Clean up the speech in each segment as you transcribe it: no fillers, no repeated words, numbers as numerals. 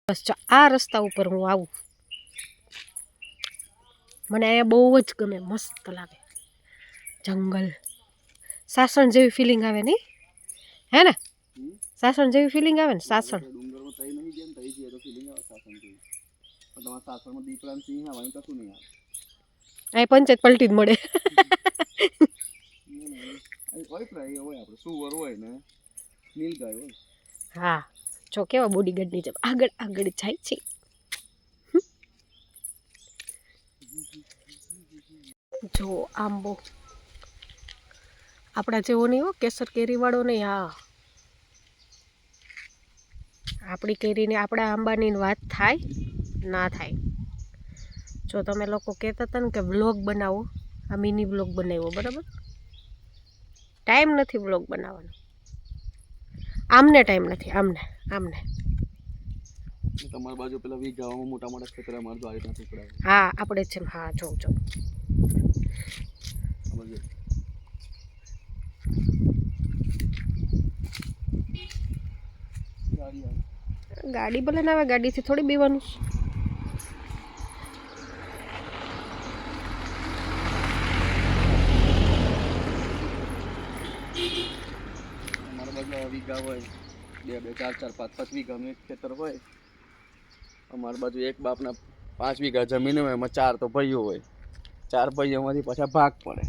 બસ જો આ રસ્તા ઉપર હું આવું, મને અહીંયા બહુ જ ગમે, મસ્ત લાગે. જંગલ, સાસણ જેવી ફિલિંગ આવે નહીં, હે ને? સાસણ જેવી ફિલિંગ આવે ને, સાસણ. અહીં પંચાયત પલટી જ મળે. હા, જો કેવા બોડીગાર્ડની જેમ આગળ આગળ જાય છે. જો આંબો આપણા જેવો નહીં હો, કેસર કેરી વાળો નહીં. હા, આપણી કેરીની, આપણા આંબાની વાત થાય ના થાય. જો તમે લોકો કહેતા હતા ને કે વ્લોગ બનાવો, આ મિની વ્લોગ બનાવ્યો, બરાબર? ટાઈમ નથી વ્લોગ બનાવવાનો, આમને ટાઈમ નથી, આમને આમને. તમારી બાજુ પેલા વીઘામાં મોટા મોટા ખેતર અમાર જો આટલા ટુકડા. હા, આપણે છે. હા, જો જો ગાડી ભલે ના આવે, ગાડીથી થોડી બીવાનું. અમારા બાજુ વીઘા હોય, બે ચાર પાંચ વીઘાનું એક ખેતર હોય. અમારી બાજુ એક બાપના 5 વીઘા જમીન હોય, એમાં 4 તો ભાઈઓ હોય. 4 ભાઈઓમાંથી પાછા ભાગ પડે,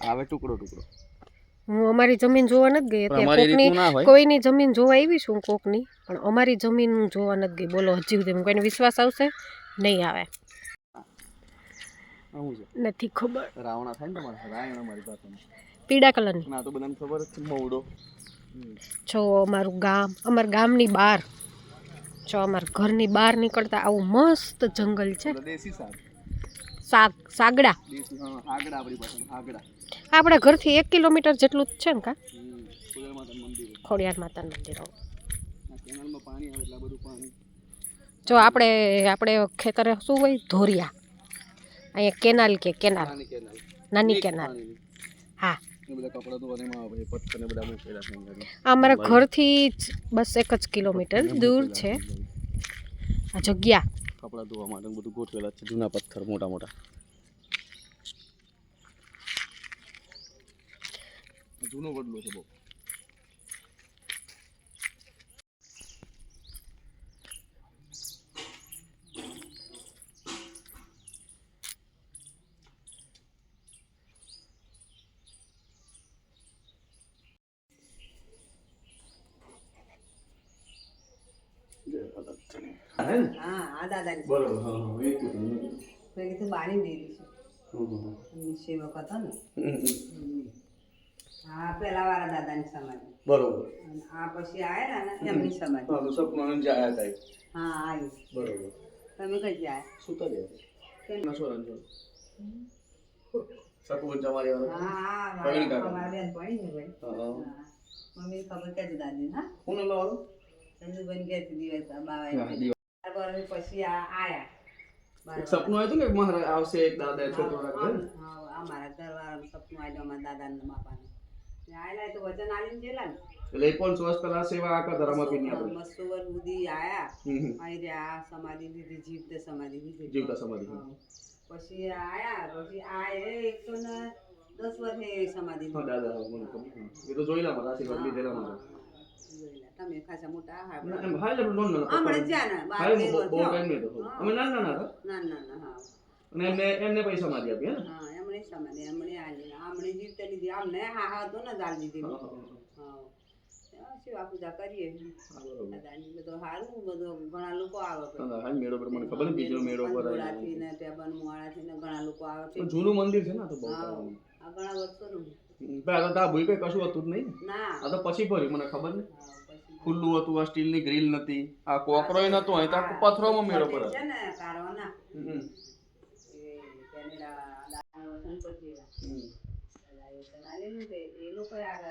આવે ટુકડો ટુકડો. હું અમારી જમીન જોવા નથી ગઈ અત્યારે, કોકની કોઈની જમીન જોવા આવી છું કોકની, પણ અમારી જમીન હું જોવા નથી ગઈ. બોલો, હજી સુધી કોઈને વિશ્વાસ આવશે? નહીં આવે. નથી ખબર. રાવણા થાય ને તમારે? રાયણ અમારી પાસે પીળા કલરની. ના તો બધાને ખબર જ છે, મવડો. જો અમારું ગામ, અમારા ગામની બહાર, જો અમારા ઘરની બહાર નીકળતા આવું મસ્ત જંગલ છે. દેશી સાગડા. આપણા ઘરથી 1 કિલોમીટર જેટલું જ છે ને કા? ખોડિયાર માતાનું મંદિર. જો આપણે ખેતરે શું હોય? ધોરિયા. અહીંયા કેનાલ કે કેનાલ, નાની કેનાલ. હા, અમારા ઘરથી જ બસ 1 જ કિલોમીટર દૂર છે આ જગ્યા. કપડા ધોવા માટે બધું ગોઠવેલા છે, જૂના પથ્થર મોટા મોટા. જૂનો વડલો છે બહુ. આ દાદાની બરોબર. હા, એક તો બાળી દીધી છે. સેવક હતો ને, હા, પેલા વાળા દાદાની સમાધિ. બરોબર. આ પછી આયા ને એમની સમાધિ. હા, સપનાનંદ જ આયા હતા. હા, આવી. બરોબર. તમે કઈ જાય? સુતા રહ્યા. નસોરન છો. સકુન તમારી વાળા. હા, અમારા બેન પડી ને ભાઈ. હા, મમ્મી ખબર કે દાદી. હા, કોણ લાવો? સંજુબેન કે દિવસ બાવા પછી આયા. સપનું આવ્યું કે મહારાજ આવશે, એક દાદા છોકરો રાખે. હા, મારા ઘરવાળાનું સપનું આવ્યું, અમારા દાદાને બાપાને આયલા તો વચન આલીને ગયેલા ને. એટલે એ પણ સ્વસ્થ કલા સેવા આખા ધર્મપીની આપણે 200 વર્ષ સુધી આયા. અહીં આ સમાધિ લીધી, જીવતે સમાધિ લીધી. જીવતા સમાધિ. પછી આયા, પછી આ 110 વર્ષે સમાધિ લીધી. દાદા મને ખબર. એ તો જોઈલા મારા આશીર્વાદ લીધેલા મારા. તમે ખાસા મોટા હા. હા, એટલે નોન ના. હમણાં જ્યાં ને 12 બહુ ટાઈમ નહી તો. અમે નાના હતા. ના હા. અને એમને પૈસા સમાધિ આપી. હા, એમણે સમાધિ એમણે આલી. આમણે જીવતે લીધી. આમને હા તો ન જાલ દીધી. હા, સેવા પૂજા કરીએ. દાદાની બધો સારું, બધો ઘણા લોકો આવે. હા, મેળો પર મને ખબર ને, બીજો મેળો ભરાથી ને પેબન મુવાળાથી ને ઘણા લોકો આવે. જૂનું મંદિર છે ને તો બહુ. હા, આ ઘણા વર્ષોનું. પહેલા તો આ ભૂઈ કઈ કશું હતું જ નહીં. ના, આ તો પછી ભર્યું, મને ખબર ને. ખુલ્લું હતું, આ સ્ટીલની ગ્રીલ નથી, આ કોકરોય નતો, અહીં તો પથ્થરોમાં મેળો પર છે ને કારવાના. એ લોકો આગળ